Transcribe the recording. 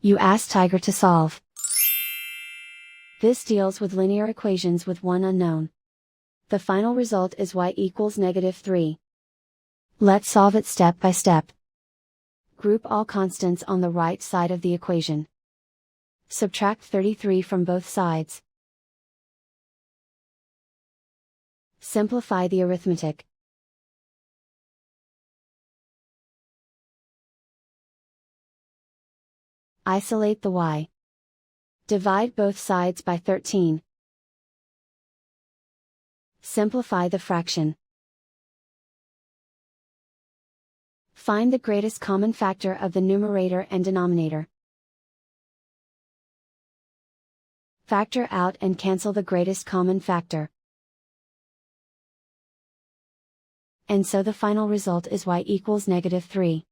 You ask Tiger to solve. This deals with linear equations with one unknown. The final result is y equals -3. Let's solve it step by step. Group all constants on the right side of the equation. Subtract 33 from both sides. Simplify the arithmetic. Isolate the y. Divide both sides by 13. Simplify the fraction. Find the greatest common factor of the numerator and denominator. Factor out and cancel the greatest common factor. And so the final result is y equals -3.